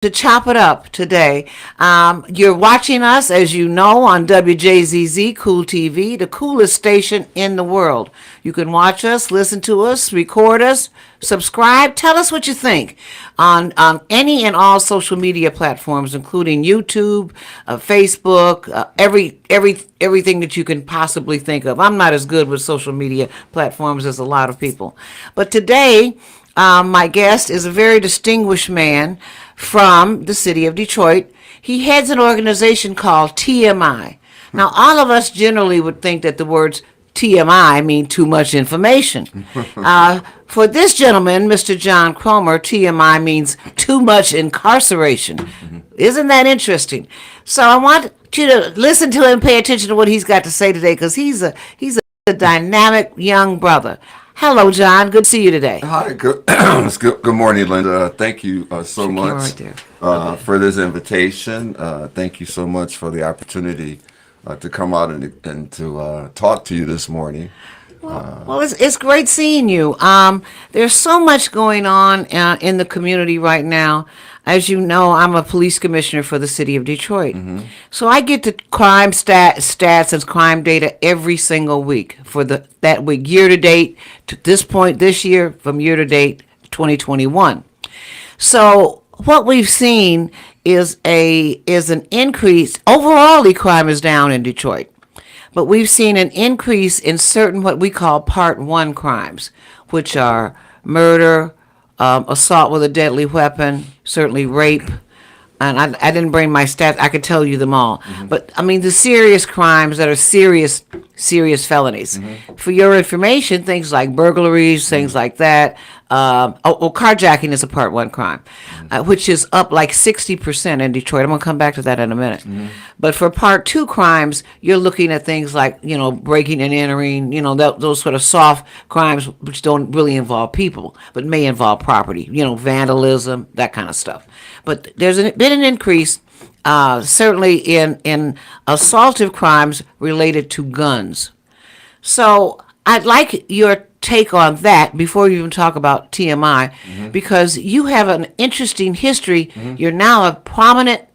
to chop it up today. You're watching us, as you know, on WJZZ Cool TV, the coolest station in the world. You can watch us, listen to us, record us, subscribe. Tell us what you think on any and all social media platforms, including YouTube, Facebook, everything that you can possibly think of. I'm not as good with social media platforms as a lot of people, but today my guest is a very distinguished man from the city of Detroit. He heads an organization called TMI. Now, all of us generally would think that the words TMI mean too much information. For this gentleman, Mr. John Cromer, TMI means too much incarceration. Isn't that interesting? So I want you to listen to him, pay attention to what he's got to say today, because he's a dynamic young brother. Hello, John. Good to see you today. Hi. Good morning, Linda. Thank you so much for this invitation. Thank you so much for the opportunity to come out and to talk to you this morning. Well, it's great seeing you. There's so much going on in the community right now. As you know, I'm a police commissioner for the city of Detroit. So I get the crime stats and crime data every single week for that week, year to date to this point this year, from year to date 2021. So what we've seen is an increase. Overall, crime is down in Detroit. But we've seen an increase in certain what we call Part 1 crimes, which are murder, assault with a deadly weapon, certainly rape, and I didn't bring my stats. I could tell you them all. But, I mean, the serious crimes that are serious felonies. For your information, things like burglaries, things like that. Carjacking is a Part 1 crime, which is up like 60% in Detroit. I'm going to come back to that in a minute. But for Part 2 crimes, you're looking at things like, breaking and entering, those sort of soft crimes which don't really involve people, but may involve property, vandalism, that kind of stuff. But there's been an increase, certainly in assaultive crimes related to guns. So I'd like your take on that before you even talk about TMI, because you have an interesting history. You're now a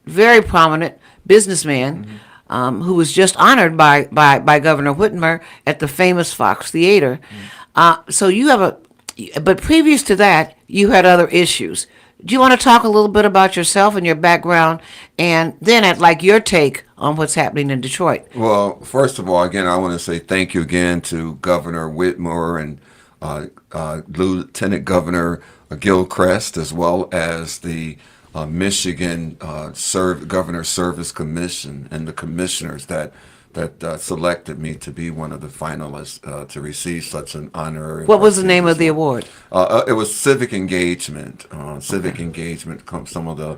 very prominent businessman who was just honored by Governor Whitmer at the famous Fox Theater. So you have but previous to that, you had other issues. Do you want to talk a little bit about yourself and your background, and then I'd like your take on what's happening in Detroit? Well, first of all, again, I want to say thank you again to Governor Whitmer and Lieutenant Governor Gilchrist, as well as the Michigan Governor Service Commission and the commissioners that selected me to be one of the finalists to receive such an honor. What was the name of the award? It was Civic Engagement. Civic Engagement. Some of the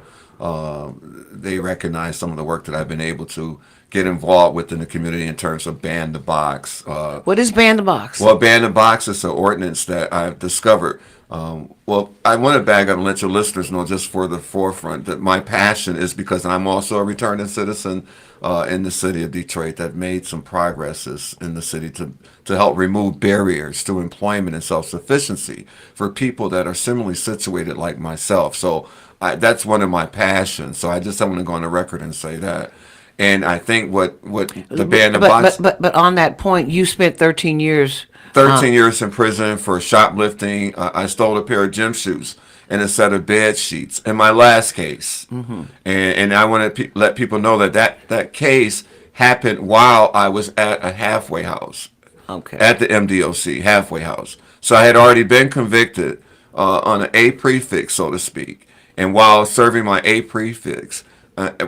they recognize some of the work that I've been able to get involved with in the community in terms of Ban the Box. What is Ban the Box? Well, Ban the Box is an ordinance that I've discovered. Well, I want to back up and let your listeners know, just for the forefront, that my passion is because I'm also a returning citizen in the city of Detroit that made some progresses in the city to help remove barriers to employment and self-sufficiency for people that are similarly situated like myself. So that's one of my passions. So I just want to go on the record and say that. And I think what the Ban the Box... But on that point, you spent 13 years... 13 years in prison for shoplifting. I stole a pair of gym shoes and a set of bed sheets in my last case. And I want to let people know that case happened while I was at a halfway house. At the MDOC, halfway house. So I had already been convicted on an A prefix, so to speak. And while serving my A prefix,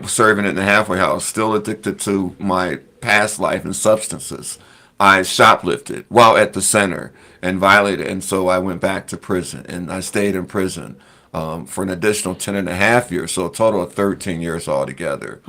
serving in the halfway house, still addicted to my past life and substances, I shoplifted while at the center and violated, and so I went back to prison, and I stayed in prison for an additional 10 and a half years, so a total of 13 years altogether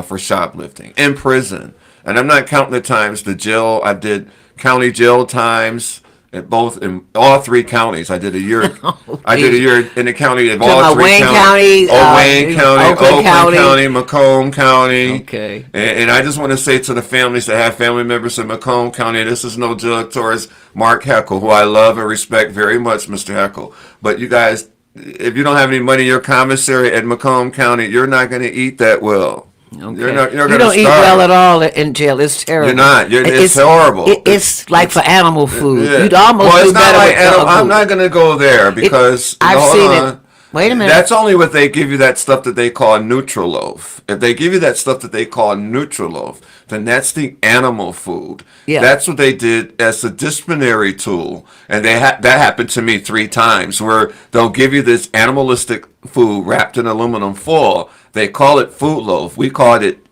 for shoplifting in prison. And I'm not counting the times the jail. I did county jail times in all three counties. I did a year. I did a year in the county of all three Wayne counties. Wayne County, Oakland County, Macomb County. And I just want to say to the families that have family members in Macomb County, this is no judge towards Mark Heckle, who I love and respect very much, Mr. Heckle. But you guys if you don't have any money in your commissary at Macomb County, you're not going to eat that well. Okay. You're You going to don't eat well at all in jail. It's terrible. You're not. It's horrible. It's like for animal food. Yeah. You'd almost well, do it's not better like with dog I'm food. not going to go there because I've hold seen on. it. Wait a minute. That's only what they give you that stuff that they call Nutriloaf. If they give you that stuff that they call Nutriloaf, then that's the animal food. Yeah. That's what they did as a disciplinary tool. And that happened to me 3 times where they'll give you this animalistic food wrapped in aluminum foil. They call it food loaf. We called it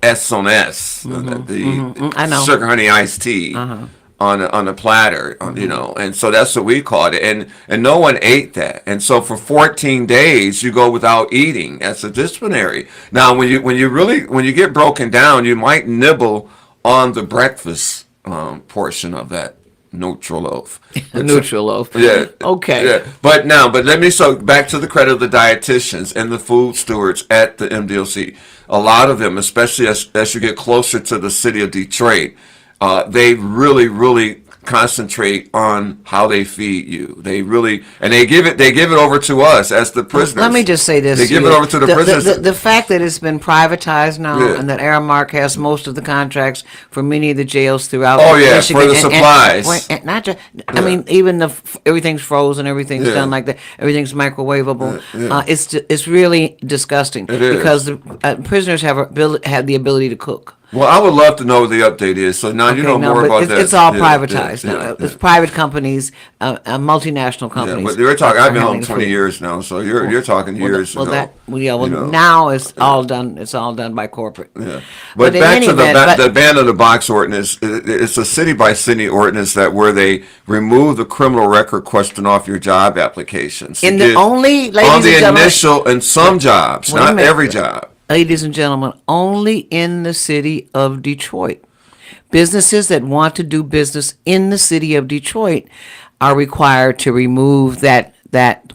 S&S, the I know. sugar honey iced tea. On a platter, you know, and so that's what we called it, and no one ate that, and so for 14 days you go without eating. That's a disciplinary. Now, when you get broken down, you might nibble on the breakfast portion of that neutral loaf. Neutral loaf. Yeah. Okay. Yeah. But let me back to the credit of the dietitians and the food stewards at the MDLC. A lot of them, especially as you get closer to the city of Detroit. They really concentrate on how they feed you. They give it over to us as the prisoners. Let me just say this. They give it over to the prisoners. The fact that it's been privatized now, Yeah. and that Aramark has most of the contracts for many of the jails throughout. Oh, yeah, Michigan, for the supplies. and not just. I mean, even everything's frozen, everything's Yeah. done like that. Everything's microwavable. Yeah. It's really disgusting It is. because the prisoners have the ability to cook. Well, I would love to know what the update is. So now you know Okay, no, more but about that. it's all Yeah, privatized yeah, now. yeah, It's yeah. private companies, multinational Yeah, companies. but we're talking. I've been are home handling 20 food. years now, so you're talking years ago. you know. Now it's all done. It's all done by corporate. Yeah. But But in back any to event, the ban of the box ordinance. It's a city by city ordinance where they remove the criminal record question off your job applications. In To the give- only, ladies on and the gentlemen, initial and some jobs, Wait a not minute. every job. ladies and gentlemen, only in the city of Detroit. Businesses that want to do business in the city of Detroit are required to remove that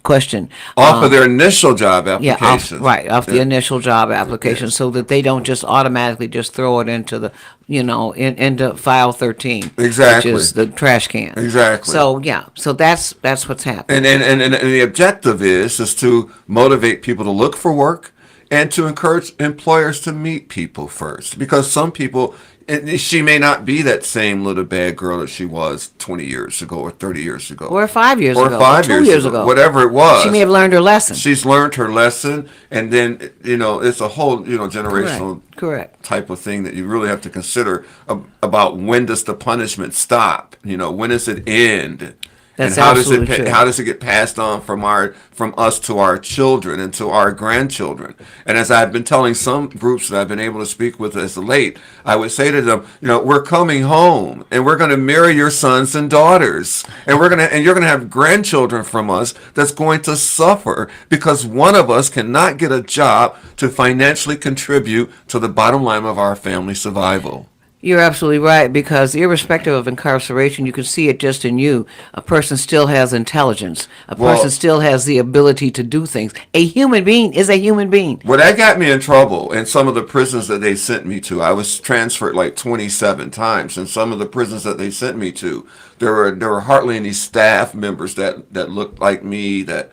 question Off of their initial job Yeah, applications. off the initial job application, so that they don't just automatically just throw it into the, into file 13. Exactly. Which is the trash can. Exactly. So, so that's what's happening. And the objective is to motivate people to look for work and to encourage employers to meet people first. Because some people, and she may not be that same little bad girl that she was 20 years ago or 30 years ago. Or 5 years or ago. 5 or 2 years ago. Whatever it was. She may have learned her lesson. She's learned her lesson, and then, it's a whole, generational Correct. type of thing that you really have to consider about when does the punishment stop? When does it end? That's and how does absolutely true. how does it get passed on from us to our children and to our grandchildren? And as I've been telling some groups that I've been able to speak with as of late, I would say to them, we're coming home and we're going to marry your sons and daughters, and you're going to have grandchildren from us that's going to suffer because one of us cannot get a job to financially contribute to the bottom line of our family survival. You're absolutely right, because irrespective of incarceration, you can see it just in you. A person still has intelligence. A person still has the ability to do things. A human being is a human being. Well, that got me in trouble in some of the prisons that they sent me to. I was transferred like 27 times. In some of the prisons that they sent me to, there were hardly any staff members that looked like me, that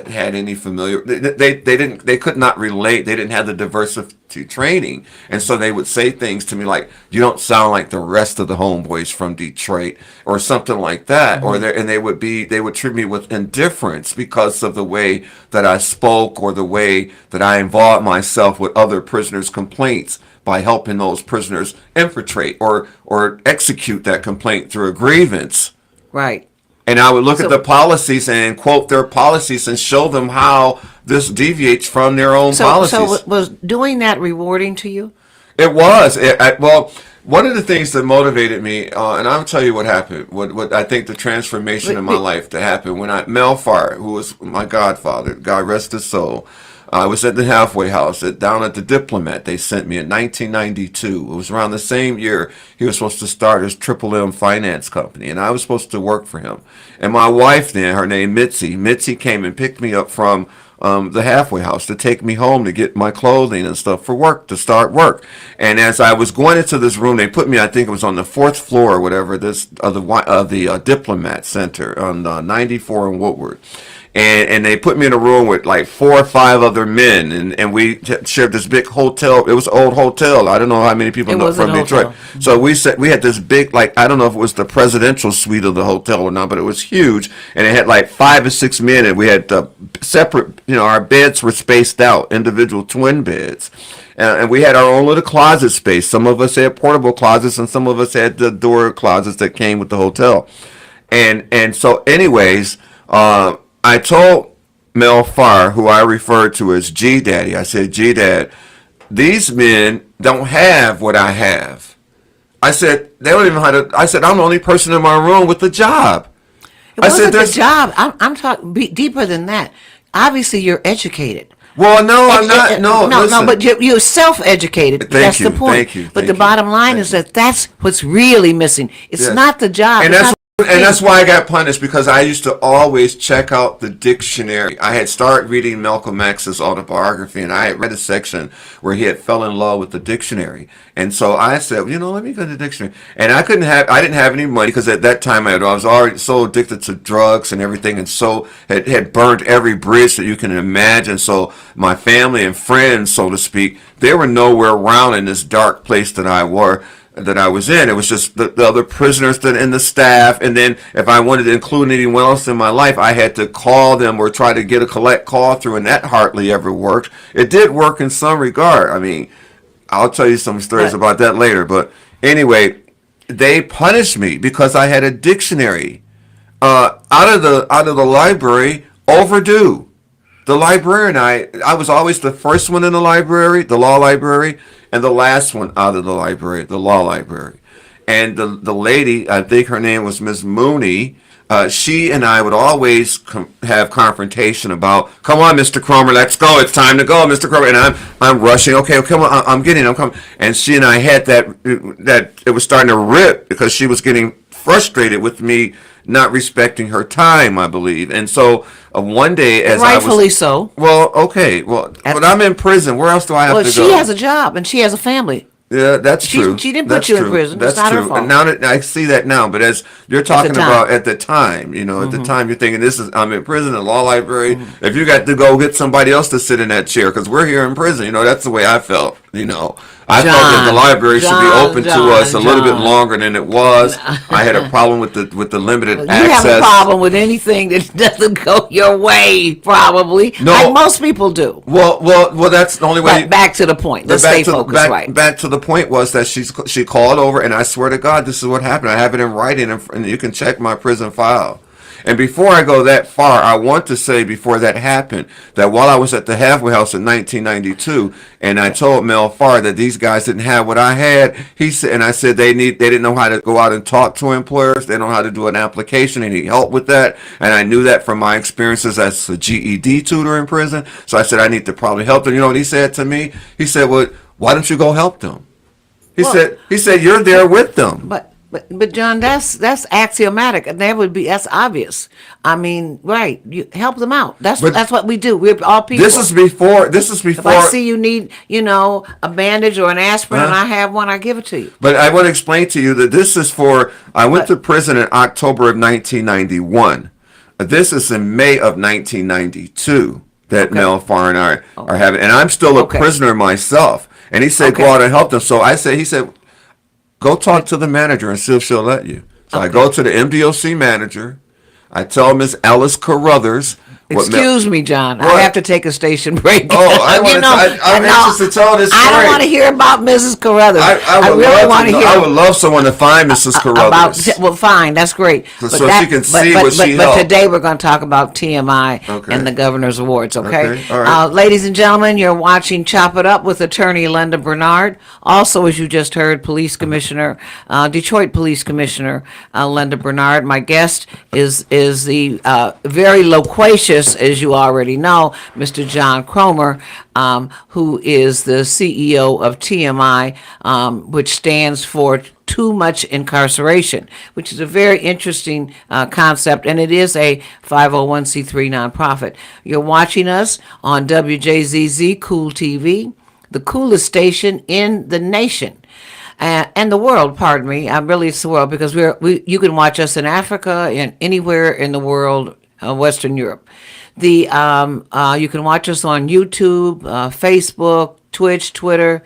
had any familiar. They could not relate. They didn't have the diversity training, and so they would say things to me like, "You don't sound like the rest of the homeboys from Detroit," or something like that. Mm-hmm. They would treat me with indifference because of the way that I spoke or the way that I involved myself with other prisoners' complaints by helping those prisoners infiltrate or execute that complaint through a grievance. Right. And I would look at the policies and quote their policies and show them how this deviates from their own policies. So was doing that rewarding to you? It was. Well, one of the things that motivated me, and I'll tell you what happened, what I think the transformation in my life that happened when Mel Farr, who was my godfather, God rest his soul, I was at the halfway house down at the Diplomat. They sent me in 1992. It was around the same year he was supposed to start his Triple M finance company, and I was supposed to work for him. And my wife then, her name Mitzi came and picked me up from the halfway house to take me home to get my clothing and stuff for work, to start work. And as I was going into this room, they put me, I think it was on the 4th floor or whatever, of the Diplomat Center on 94 in Woodward. and they put me in a room with like 4 or 5 other men, and we shared this big hotel. It was an old hotel. I don't know how many people know from Detroit. So we had this big, like, I don't know if it was the presidential suite of the hotel or not, but it was huge, and it had like 5 or 6 men, and we had separate, our beds were spaced out, individual twin beds. And we had our own little closet space. Some of us had portable closets, and some of us had the door closets that came with the hotel. And so anyways, I told Mel Farr, who I referred to as G Daddy, I said, G Dad, these men don't have what I have. I said, they don't even know how to, I said, I'm the only person in my room with a job. It wasn't the job. I'm talking deeper than that. Obviously, you're educated. Well, no, I'm not. No, but you're self-educated. That's the point. Thank you. But the bottom line is that that's what's really missing. It's not the job. And that's why I got punished, because I used to always check out the dictionary. I had started reading Malcolm X's autobiography, and I had read a section where he had fell in love with the dictionary. And so I said, let me go to the dictionary. And I didn't have any money, because at that time I was already so addicted to drugs and everything, and so had burned every bridge that you can imagine. So my family and friends, so to speak, they were nowhere around in this dark place that I was in. It was just the other prisoners and the staff, and then if I wanted to include anyone else in my life, I had to call them or try to get a collect call through, and that hardly ever worked. It did work in some regard. I mean, I'll tell you some stories about that later, but anyway, they punished me because I had a dictionary out of the library overdue. The librarian, I was always the first one in the library, the law library, and the last one out of the library, the law library. And the lady, I think her name was Miss Mooney, she and I would always have confrontation about, come on, Mr. Cromer, let's go. It's time to go, Mr. Cromer. And I'm rushing. Okay, come on, I'm coming. And she and I had that it was starting to rip because she was getting frustrated with me not respecting her time, I believe. And so one day, as rightfully so. Well, okay. Well, but I'm in prison. Where else do I have to go? Well, she has a job and she has a family. Yeah, that's true. She didn't put you in prison. That's not true. her fault. And now that I see that now, but as you're talking about at the time, at the time you're thinking I'm in prison, a law library. Mm-hmm. If you got to go get somebody else to sit in that chair, because we're here in prison, that's the way I felt. I thought that the library should be open to us a little bit longer than it was. I had a problem with the limited access. You have a problem with anything that doesn't go your way, probably. No, like most people do. Well, that's the only way. But back to the point. Let's stay focused, right? Back to the point was that she called over, and I swear to God, this is what happened. I have it in writing, and you can check my prison file. And before I go that far, I want to say before that happened that while I was at the halfway house in 1992, and I told Mel Farr that these guys didn't have what I had, he said, and I said they didn't know how to go out and talk to employers, they don't know how to do an application, they need help with that, and I knew that from my experiences as a GED tutor in prison. So I said I need to probably help them. You know what he said to me? He said, "Well, why don't you go help them?" He said you're there with them. But John, that's axiomatic, and that's obvious. I mean, right? You help them out. That's what we do. We're all people. This is before. If I see you need, a bandage or an aspirin, and I have one, I give it to you. But I want to explain to you that this is for. I went to prison in October of 1991. This is in May of 1992 that Mel Farr and I are having, and I'm still a prisoner myself. And he said, go out and help them. So he said, go talk to the manager and see if she'll let you. So I go to the MDOC manager. I tell Miss Alice Carruthers. Excuse me, John. What? I have to take a station break. I'm anxious to tell this story. I don't want to hear about Mrs. Carruthers. I really want to hear. I would love someone to find Mrs. Carruthers. Well, fine, that's great. So she can see what she helped. But today we're going to talk about TMI and the Governor's Awards, okay? All right. Ladies and gentlemen, you're watching Chop It Up with Attorney Linda Bernard. Also, as you just heard, Detroit Police Commissioner Linda Bernard. My guest is the very loquacious, as you already know, Mr. John Cromer, who is the CEO of TMI, which stands for Too Much Incarceration, which is a very interesting concept, and it is a 501c3 nonprofit. You're watching us on WJZZ Cool TV, the coolest station in the nation. And the world, pardon me. Really, it's the world, because you can watch us in Africa and anywhere in the world, Western Europe. You can watch us on YouTube, Facebook, Twitch, Twitter,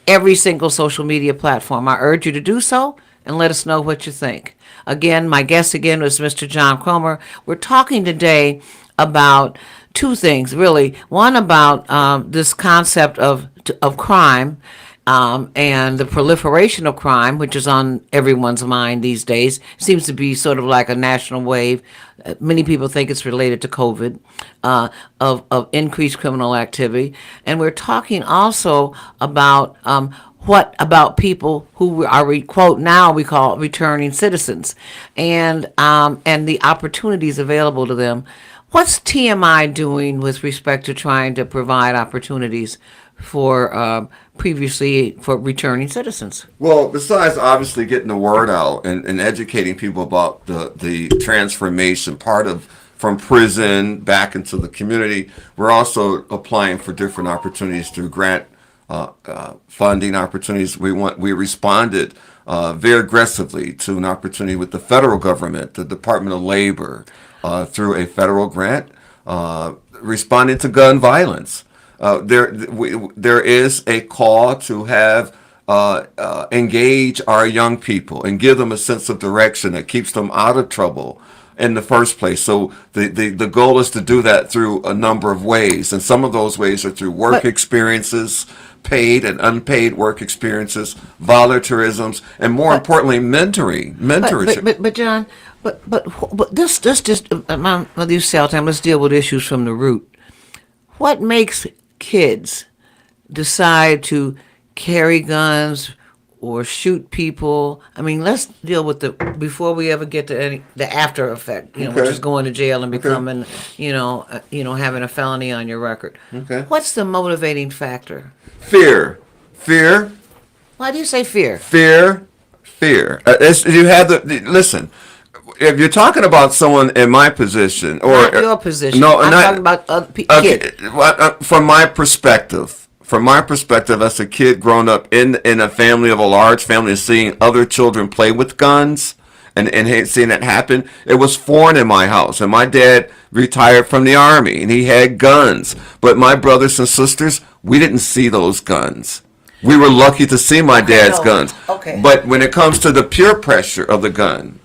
every single social media platform. I urge you to do so and let us know what you think. Again, my guest again was Mr. John Cromer. We're talking today about two things, really. One about this concept of crime and the proliferation of crime, which is on everyone's mind these days. Seems to be sort of like a national wave. Many people think it's related to COVID, of increased criminal activity. And we're talking also about what about people who are, quote, now we call returning citizens, and the opportunities available to them. What's TMI doing with respect to trying to provide opportunities for for returning citizens? Well, besides obviously getting the word out and educating people about the transformation part of from prison back into the community, we're also applying for different opportunities through grant funding opportunities. We responded very aggressively to an opportunity with the federal government, the Department of Labor, through a federal grant, responding to gun violence. There is a call to have engage our young people and give them a sense of direction that keeps them out of trouble in the first place. So the goal is to do that through a number of ways, and some of those ways are through work experiences, paid and unpaid work experiences, volunteerisms, and more importantly, mentorship. But John, but this just with you cell time. Let's deal with issues from the root. What makes kids decide to carry guns or shoot people? I mean, let's deal with before we ever get to the after effect, which is going to jail and becoming, having a felony on your record. Okay. What's the motivating factor? Fear. Why do you say fear? Fear. You have listen. If you're talking about someone in my position, or not your position, no, I'm not, talking about other kids. From my perspective, as a kid growing up in a family of a large family, and seeing other children play with guns and seeing that happen, it was foreign in my house. And my dad retired from the Army, and he had guns. But my brothers and sisters, we didn't see those guns. We were lucky to see my dad's guns. Okay. But when it comes to the peer pressure of the gun,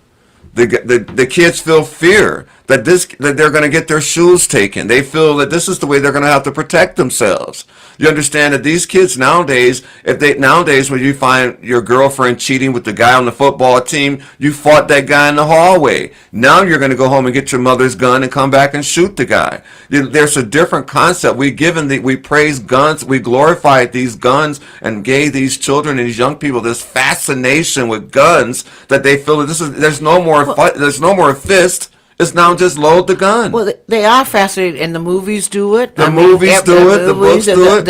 the kids feel fear that they're going to get their shoes taken. They feel that this is the way they're going to have to protect themselves. You understand that these kids nowadays, when you find your girlfriend cheating with the guy on the football team, you fought that guy in the hallway. Now you're going to go home and get your mother's gun and come back and shoot the guy. There's a different concept. We praise guns, we glorified these guns, and gave these children and these young people this fascination with guns that they feel that there's no more fist. It's now just load the gun. Well, they are fascinated, and the movies do it. The books do it.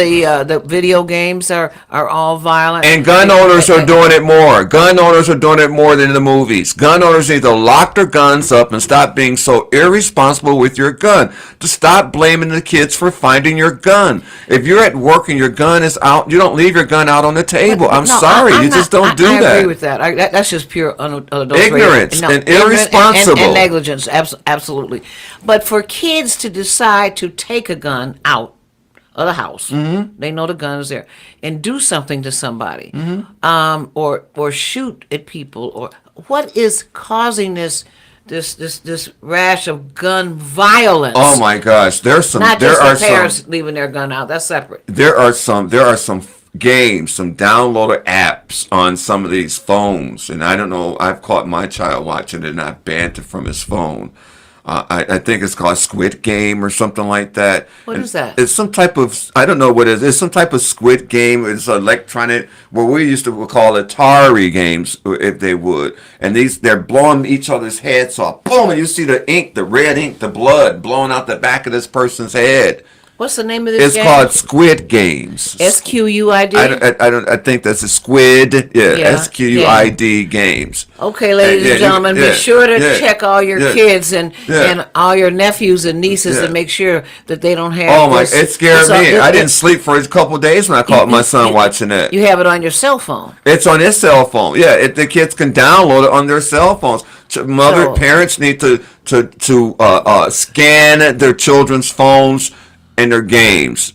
The video games are all violent. And gun owners are doing it more. Gun owners are doing it more than the movies. Gun owners need to lock their guns up and stop being so irresponsible with your gun. To stop blaming the kids for finding your gun. If you're at work and your gun is out, you don't leave your gun out on the table. I'm sorry, you just don't do that. I agree with that. That's just pure unadulterated ignorance and irresponsible and negligence. Absolutely. But for kids to decide to take a gun out of the house, they know the gun is there, and do something to somebody, or shoot at people, or what is causing this rash of gun violence? Oh my gosh, Not just the parents leaving their gun out. That's separate. There are some games, some downloaded apps on some of these phones, and I don't know, I've caught my child watching it and I banned it from his phone. I think it's called Squid Game or something like that. What is that? It's some type of, I don't know what it is. It's some type of Squid Game. It's electronic, what we used to call Atari games, if they would. And they're blowing each other's heads off. Boom, and you see the ink, the red ink, the blood blowing out the back of this person's head. What's the name of this It's game? called Squid Games. SQUID? I think that's a Squid. Yeah, Yeah, SQID Games. Okay, ladies and gentlemen, be sure to check all your kids and all your nephews and nieces and make sure that they don't have. Oh my! this- It scared me. I didn't it- sleep for a couple of days when I caught my son watching it. You have it on your cell phone. It's on his cell phone. Yeah, the kids can download it on their cell phones. Parents need to scan their children's phones and their games.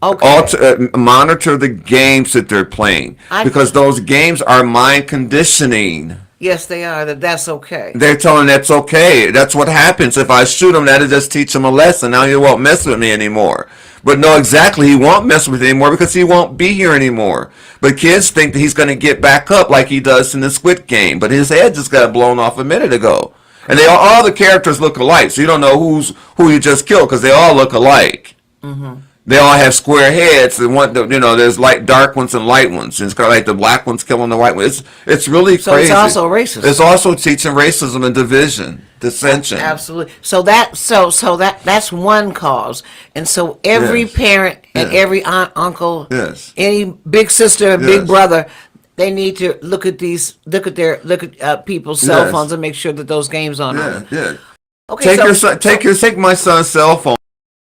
Okay. Monitor the games that they're playing because those games are mind conditioning. Yes, they are. That's okay. They're telling that's okay. That's what happens. If I shoot him, that'll just teach him a lesson. Now he won't mess with me anymore. But no, exactly, he won't mess with me anymore because he won't be here anymore. But kids think that he's going to get back up like he does in the Squid Game. But his head just got blown off a minute ago. And all the characters look alike, so you don't know who you just killed because they all look alike. Mm-hmm. They all have square heads, and there's dark ones and light ones. And it's kind of like the black ones killing the white ones. It's really crazy. So it's also racist. It's also teaching racism and division, dissension. Absolutely. So that's one cause. And so every parent and every aunt, uncle, any big sister, and big brother, they need to look at people's cell phones and make sure that those games aren't on. Yeah. Okay. Take my son's cell phone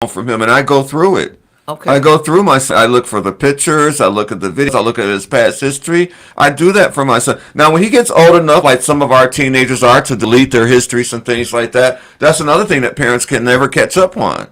from him, and I go through it. Okay. I go through I look for the pictures, I look at the videos, I look at his past history. I do that for my son. Now, when he gets old enough, like some of our teenagers are, to delete their histories and things like that, that's another thing that parents can never catch up on.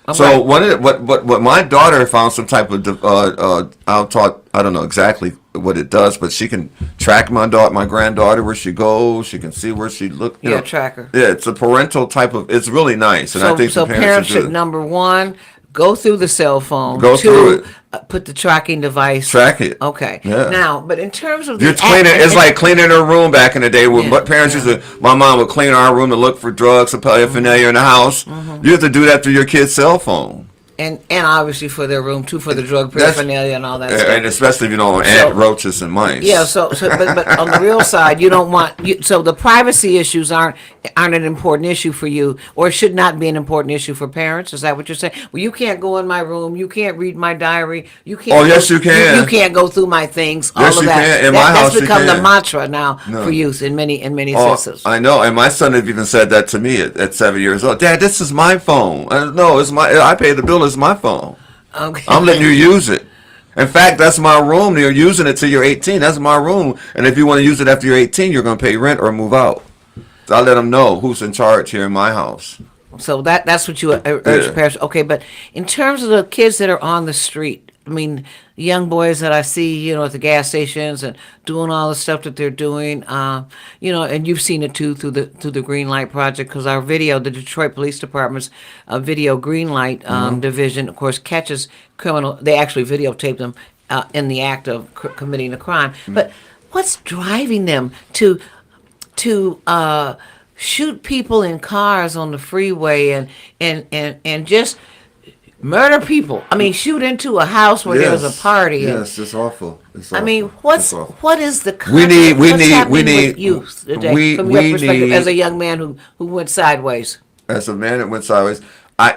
Okay. So what my daughter found some type of I don't know exactly what it does, but she can track my granddaughter where she goes. She can see where she look. Tracker. Yeah, it's a parental type of. It's really nice, and I think parents should number one. Go through the cell phone. Go through it. Put the tracking device. Track it. Okay. Yeah. Now, but in terms of it's like cleaning her room back in the day. When parents used to, my mom would clean our room to look for drugs and paraphernalia in the house. Mm-hmm. You have to do that through your kid's cell phone. And obviously for their room too, for the drug paraphernalia and all that stuff. And especially if you don't want roaches and mice. Yeah, but on the real side, you don't want so the privacy issues aren't an important issue for you, or should not be an important issue for parents. Is that what you're saying? Well, you can't go in my room, you can't read my diary, you can't. Oh, yes, you can. You can't go through my things. Yes, all of you that. can. In my house, that's become you the can. mantra now for youth in many senses. I know, and my son had even said that to me at 7 years old. Dad, this is my phone. No, it's my. I pay the bill. It's my phone. Okay. I'm letting you use it. In fact, that's my room. You're using it till you're 18. That's my room. And if you want to use it after you're 18, you're going to pay rent or move out. So I let them know who's in charge here in my house. So that's what you urge parents. Okay, but in terms of the kids that are on the street, I mean, young boys that I see, at the gas stations and doing all the stuff that they're doing, and you've seen it too through the Green Light Project, because our video, the Detroit Police Department's video Green Light division, of course, catches criminal. They actually videotape them in the act of committing a crime. Mm-hmm. But what's driving them to shoot people in cars on the freeway and just murder people? I mean, shoot into a house where there's a party. Yes, it's awful. I mean, what is the we need with youth today from your perspective as a young man who went sideways? As a man that went sideways,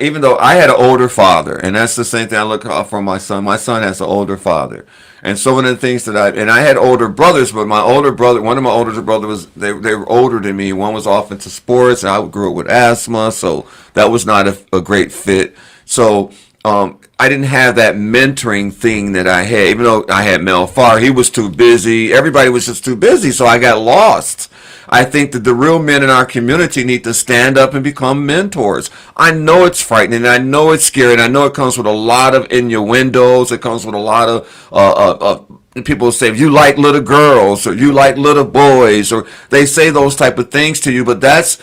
even though I had an older father, and that's the same thing I look for my son. My son has an older father, and so one of the things that I had older brothers, but one of my older brothers they were older than me. One was off into sports, and I grew up with asthma, so that was not a great fit. So I didn't have that mentoring thing that I had, even though I had Mel Farr. He was too busy. Everybody was just too busy, so I got lost. I think that the real men in our community need to stand up and become mentors. I know it's frightening. I know it's scary. And I know it comes with a lot of innuendos. It comes with a lot of people say, you like little girls, or you like little boys, or they say those type of things to you. But that's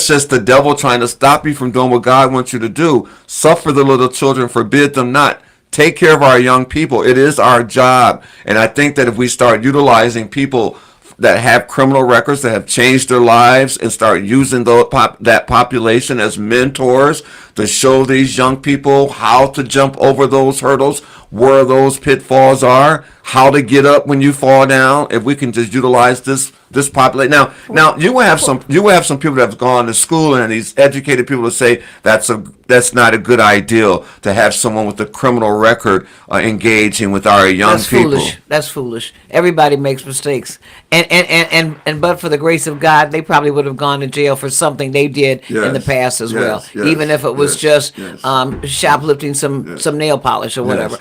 just the devil trying to stop you from doing what God wants you to do. Suffer the little children, forbid them not. Take care of our young people. It is our job. And I think that if we start utilizing people that have criminal records, that have changed their lives, and start using that population as mentors to show these young people how to jump over those hurdles, where those pitfalls are, how to get up when you fall down. If we can just utilize this population. Now you will have some people that have gone to school and these educated people to say that's not a good idea to have someone with a criminal record engaging with our young people. That's foolish. Everybody makes mistakes, and but for the grace of God, they probably would have gone to jail for something they did in the past as well, even if it was just shoplifting some nail polish or whatever.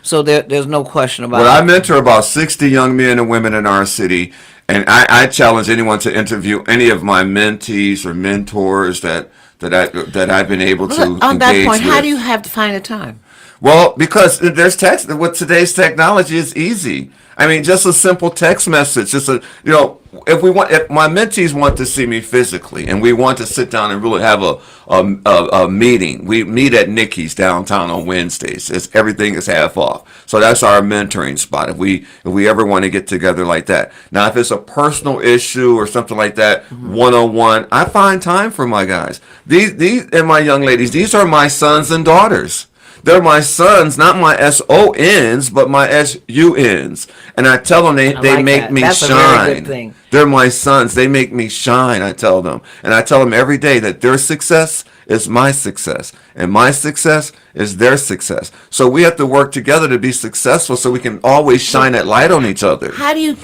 So there's no question about it. Well, I mentor about 60 young men and women in our city, and I challenge anyone to interview any of my mentees or mentors that I've been able to engage on that point, with. how do you have to find the time? Well, because there's text. With today's technology, it's easy. I mean, just a simple text message. Just if my mentees want to see me physically, and we want to sit down and really have a meeting, we meet at Nikki's downtown on Wednesdays. Everything is half off, so that's our mentoring spot. If we ever want to get together like that. Now, if it's a personal issue or something like that, one-on-one, I find time for my guys. These and my young ladies. These are my sons and daughters. They're my sons, not my SONs, but my SUNs. And I tell them they make me That's shine. a very good thing. They're my sons. They make me shine, I tell them. And I tell them every day that their success is my success. And my success is their success. So we have to work together to be successful so we can always shine that light on each other. How do you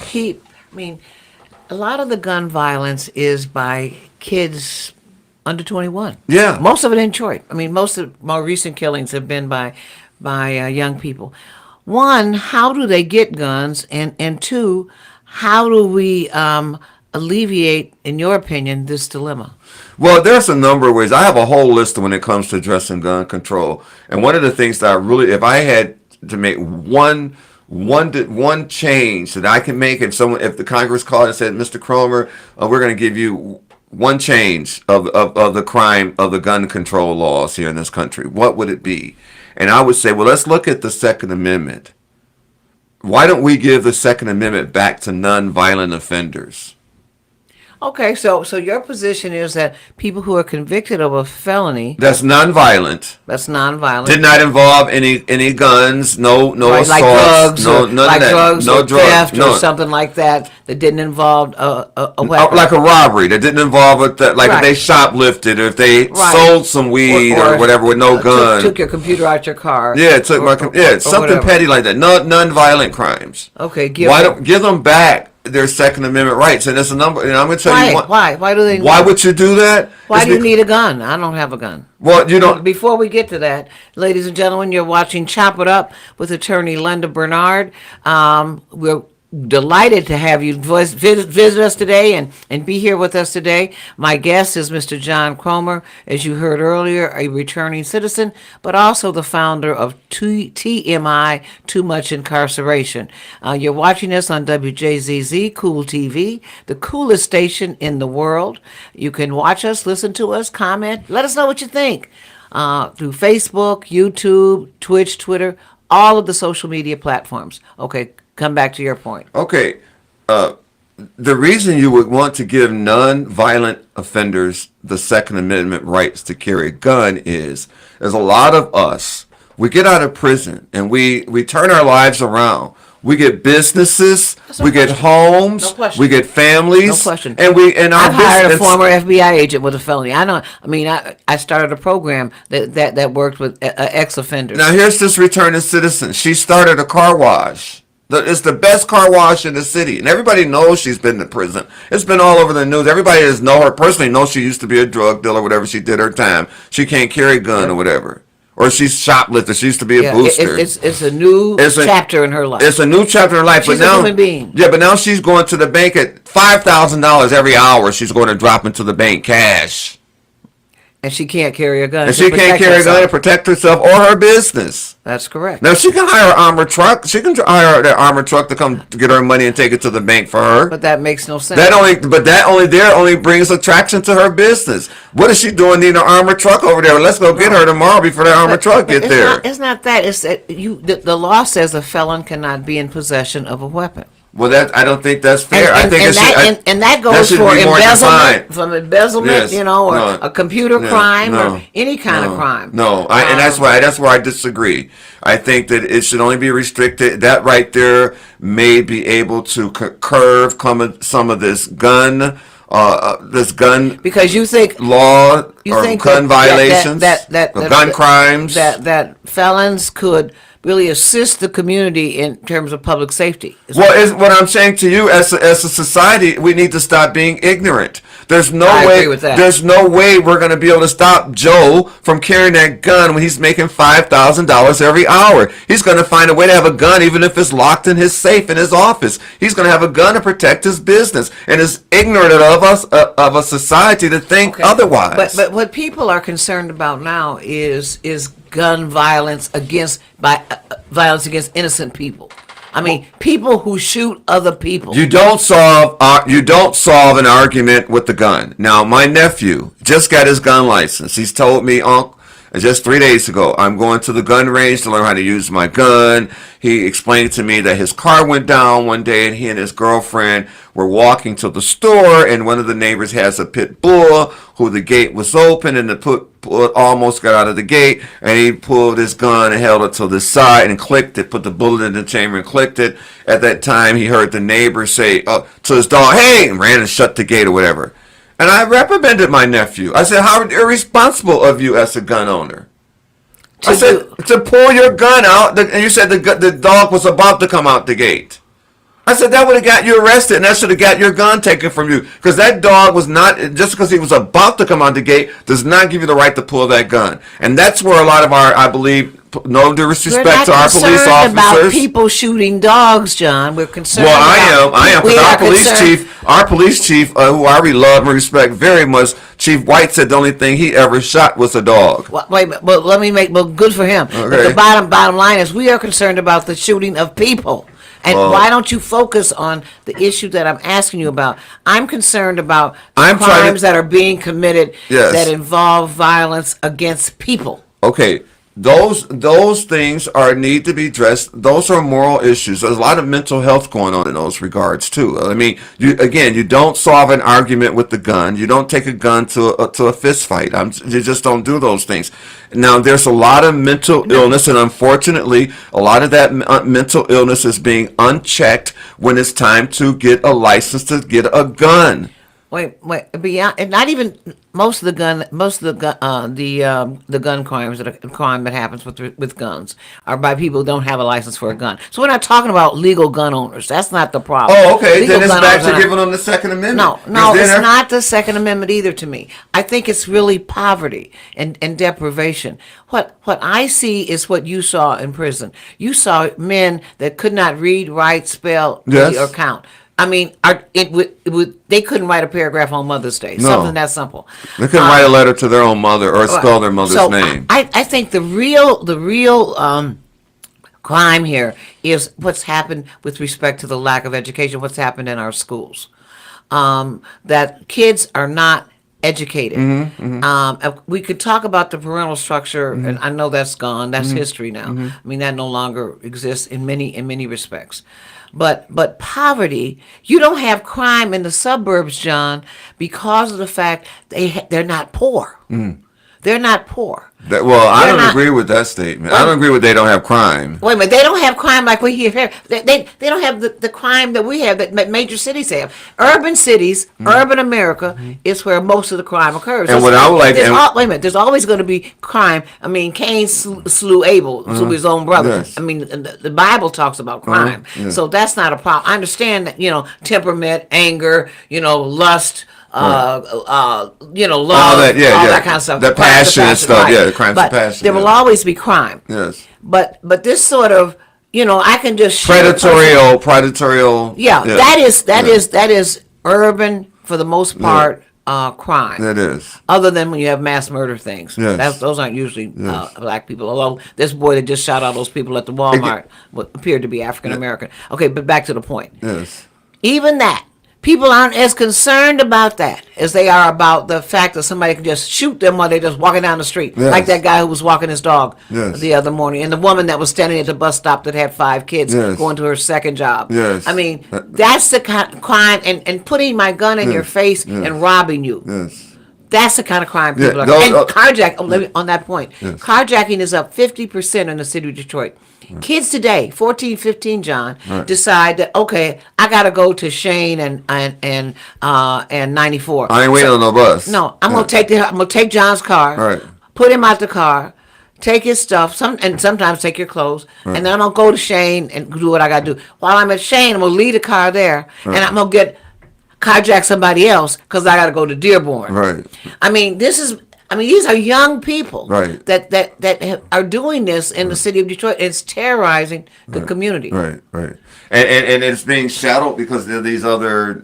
a lot of the gun violence is by kids under 21. Yeah. Most of it in Detroit. Most of the more recent killings have been by young people. One, how do they get guns? And two, how do we alleviate, in your opinion, this dilemma? Well, there's a number of ways. I have a whole list when it comes to addressing gun control. And one of the things that if I had to make one change that I can make, if the Congress called and said, Mr. Cromer, we're going to give you one change of the crime of the gun control laws here in this country, what would it be? And I would say, well, let's look at the Second Amendment. Why don't we give the Second Amendment back to non-violent offenders? Okay, so your position is that people who are convicted of a felony That's non-violent. Did not involve any guns, no assaults, like drugs, none of that. drugs, No or drugs, theft, no. or something like that didn't involve a weapon. Like a robbery that didn't involve if they shoplifted or if they sold some weed or whatever with no gun. Took your computer out your car. Yeah, something whatever. petty like that. Non-violent crimes. Okay, don't give them back their Second Amendment rights? And there's a number. And I'm going to tell you why. Why do they? Why would you do that? Why do you need a gun? I don't have a gun. Well, you don't. Before we get to that, ladies and gentlemen, you're watching Chop It Up with attorney Linda Bernard. We're delighted to have you visit us today and be here with us today. My guest is Mr. John Cromer, as you heard earlier, a returning citizen, but also the founder of TMI, Too Much Incarceration. You're watching us on WJZZ Cool TV, the coolest station in the world. You can watch us, listen to us, comment, let us know what you think through Facebook, YouTube, Twitch, Twitter, all of the social media platforms. Okay. Come back to your point. Okay. The reason you would want to give non-violent offenders the Second Amendment rights to carry a gun is there's a lot of us. We get out of prison and we turn our lives around. We get businesses, we get homes, we get families. No question. And I've hired a former FBI agent with a felony. I started a program that worked with ex-offenders. Now here's this returning citizen. She started a car wash. It's the best car wash in the city, and everybody knows she's been to prison. It's been all over the news. Everybody that know her personally knows she used to be a drug dealer, whatever. She did her time. She can't carry a gun or whatever. Or she's shoplifted. She used to be a booster. It's a new chapter in her life. It's a new chapter in her life. She's but now, a human being. Yeah, but now she's going to the bank at $5,000 every hour. She's going to drop into the bank cash. And she can't carry a gun. And she can't carry a gun to protect herself or her business. That's correct. Now she can hire an armored truck. She can hire that armored truck to come to get her money and take it to the bank for her. But that makes no sense. That only brings attraction to her business. What is she doing needing an armored truck over there? Let's go get her tomorrow before that armored truck get there. It's not that. It's that the law says a felon cannot be in possession of a weapon. Well, that I don't think that's fair. And, I think it should. and that goes should for be more embezzlement, defined. from embezzlement, Yes. you know, or No. a computer Yeah. crime, No. or any kind of crime. No, and that's where I disagree. I think that it should only be restricted. That right there may be able to curve some of this gun Because you think law you or think gun violations, or gun crimes. that felons could really assist the community in terms of public safety. Well, what I'm saying to you, as a society, we need to stop being ignorant. There's no I way. agree with that. There's no way we're going to be able to stop Joe from carrying that gun when he's making $5,000 every hour. He's going to find a way to have a gun, even if it's locked in his safe in his office. He's going to have a gun to protect his business, and it's ignorant of us, of a society, to think otherwise. But what people are concerned about now is gun violence violence against innocent people. I mean, people who shoot other people. You don't solve an argument with the gun. Now, my nephew just got his gun license. He's told me, Uncle, just 3 days ago, I'm going to the gun range to learn how to use my gun. He explained to me that his car went down one day, and he and his girlfriend were walking to the store, and one of the neighbors has a pit bull who the gate was open, and the pit bull almost got out of the gate, and he pulled his gun and held it to the side and clicked it, put the bullet in the chamber and clicked it. At that time, he heard the neighbor say to his dog, "Hey," and ran and shut the gate or whatever. And I reprimanded my nephew. I said, "How irresponsible of you as a gun owner." I said, to pull your gun out, and you said the dog was about to come out the gate. I said, that would have got you arrested, and that should have got your gun taken from you. Because that dog was not, just because he was about to come out the gate, does not give you the right to pull that gun. And that's where a lot of our, I believe, no disrespect to our police officers. About people shooting dogs, John. We're concerned. Well, I am, because our police chief, who I really love and respect very much, Chief White, said the only thing he ever shot was a dog. Well, wait, but let me good for him. Okay. But the bottom line is, we are concerned about the shooting of people. And why don't you focus on the issue that I'm asking you about? I'm concerned about crimes that are being committed that involve violence against people. Okay. Those things need to be addressed. Those are moral issues. There's a lot of mental health going on in those regards too. I mean, you don't solve an argument with the gun. You don't take a gun to a fist fight. You just don't do those things. Now, there's a lot of mental illness, and unfortunately, a lot of that mental illness is being unchecked when it's time to get a license to get a gun. Wait, beyond, and not even most of the gun crimes that happens with guns are by people who don't have a license for a gun. So we're not talking about legal gun owners. That's not the problem. Oh, okay. Legal then it's back to owners giving them the Second Amendment. No, it's not the Second Amendment either to me. I think it's really poverty and deprivation. What I see is what you saw in prison. You saw men that could not read, write, spell, or count. I mean, they couldn't write a paragraph on Mother's Day. No. Something that simple. They couldn't write a letter to their own mother or spell their mother's name. I think the real crime here is what's happened with respect to the lack of education. What's happened in our schools, that kids are not educated. We could talk about the parental structure, and I know that's gone. That's history now. I mean, that no longer exists in many respects. But poverty, you don't have crime in the suburbs, John, because of the fact they're not poor. They're not poor. I don't agree with that statement. I don't agree with they don't have crime. Wait a minute, they don't have crime like we have here. They don't have the crime that we have, that major cities have. Urban cities, urban America is where most of the crime occurs. And what I would like, wait a minute, there's always going to be crime. I mean, Cain slew Abel, slew his own brother. Yes. I mean, the Bible talks about crime, so that's not a problem. I understand that, temperament, anger, lust. Love, all that kind of stuff. The passion and stuff, right. the crimes of passion. There will always be crime. Yes. But this sort of, I can just predatorial. Yeah, that is urban for the most part. Crime. That is. Other than when you have mass murder things. Yes. Those aren't usually black people. Although this boy that just shot all those people at the Walmart appeared to be African American. Okay, but back to the point. Yes. Even that, People aren't as concerned about that as they are about the fact that somebody can just shoot them while they're just walking down the street, Yes. like that guy who was walking his dog Yes. the other morning, and the woman that was standing at the bus stop that had 5 kids Yes. going to her second job. Yes. I mean, that's the kind of crime, and putting my gun in your face and robbing you. Yes. That's the kind of crime people are. those- And carjack. Oh, let me, on that point, Yes. carjacking is up 50% in the city of Detroit. Kids today, 14, 15, John, Right. decide that okay, I gotta go to Shane and 94. I ain't waiting on no bus. No, I'm gonna take John's car, Right. put him out the car, take his stuff, sometimes take your clothes, and then I'm gonna go to Shane and do what I gotta do. While I'm at Shane, I'm gonna leave the car there, and I'm gonna carjack somebody else because I gotta go to Dearborn. Right. I mean, these are young people Right. that are doing this in the city of Detroit. It's terrorizing the community. Right, right, and it's being shadowed because there are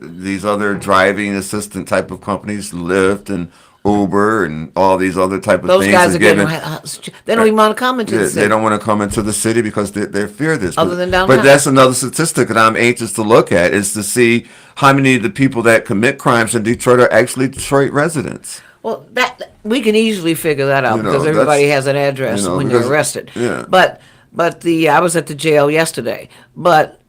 these other driving assistant type of companies, Lyft and Uber and all these other type of Those things. guys is are getting. given- They don't even want to come into the city. They don't want to come into the city because they fear this. Other than downtown. But that's another statistic that I'm anxious to look at is to see how many of the people that commit crimes in Detroit are actually Detroit residents. Well, that we can easily figure that out You know, because everybody that's- has an address when because- you're arrested. yeah. But I was at the jail yesterday. But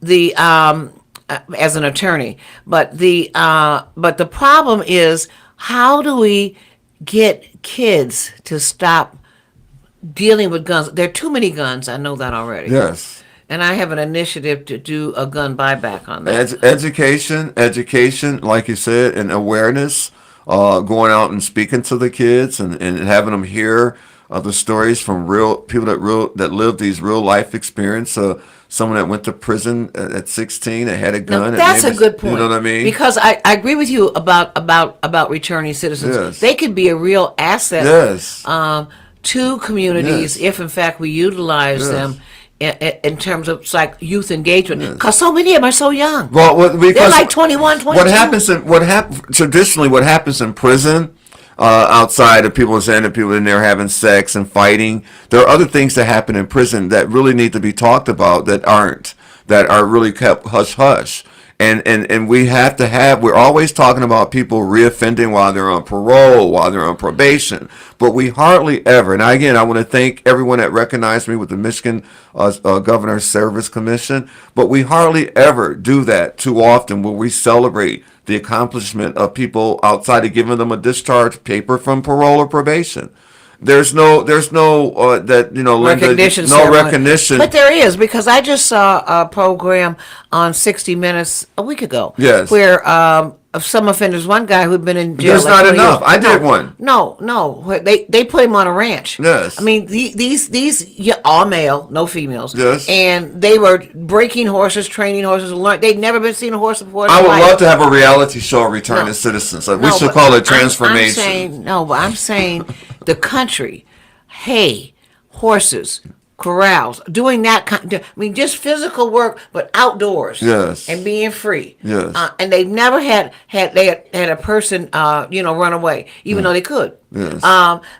as an attorney. But the problem is, how do we get kids to stop dealing with guns? There are too many guns. I know that already. Yes. And I have an initiative to do a gun buyback on that. Education, like you said, and awareness, going out and speaking to the kids and having them hear the stories from real people that live these real life experience. Someone that went to prison at 16 that had a gun. Now, and that's a maybe- good point. You know what I mean? Because I agree with you about returning citizens. Yes. They could be a real asset Yes. to communities Yes. if, in fact, we utilize Yes. them in terms of like youth engagement. Because so many of them are so young. Well, because They're like 21, 22. Traditionally what happens in prison, outside of people saying that people in there having sex and fighting, there are other things that happen in prison that really need to be talked about that are really kept hush hush. And we're always talking about people reoffending while they're on parole, while they're on probation, but we hardly ever, and again, I want to thank everyone that recognized me with the Michigan Governor's Service Commission, but we hardly ever do that too often where we celebrate the accomplishment of people outside of giving them a discharge paper from parole or probation. There's no that Linda, Recognition no ceremony. recognition. But there is, because I just saw a program on 60 Minutes a week ago. Yes. Where of some offenders, one guy who'd been in jail. There's like not 20 enough. years. I did one. No. They put him on a ranch. Yes. I mean, these all male, no females. Yes. And they were breaking horses, training horses. They'd never been seen a horse before. in I their would life. love to have a reality show of Return No. to Citizens. We No, should but call it I'm Transformation. I'm saying the country, hay, horses, corrals, doing that kind. I mean, just physical work, but outdoors. Yes. And being free. Yes. And they've never had a person run away, even though they could. Yes.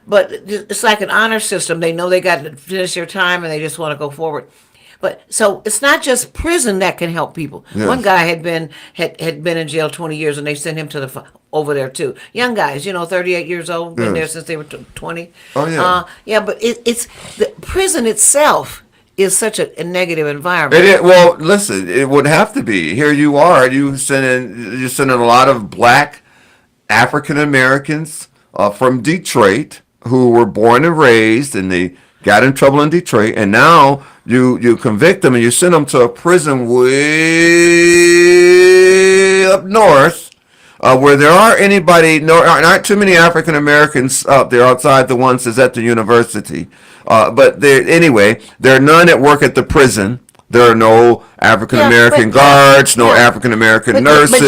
But it's like an honor system. They know they got to finish their time and they just want to go forward. But so it's not just prison that can help people. Yes. One guy had been in jail 20 years, and they sent him to over there too. Young guys, 38 years old, been there Yes. since they were 20. Oh, yeah. But it's the prison itself is such a negative environment. Well, listen, it would have to be. Here you are. You're sending a lot of black African Americans from Detroit who were born and raised, and they got in trouble in Detroit, and now you convict them and you send them to a prison way up north, where there aren't too many African Americans out there outside the ones that's at the university. But there are none that work at the prison. There are no African American guards, no African American nurses,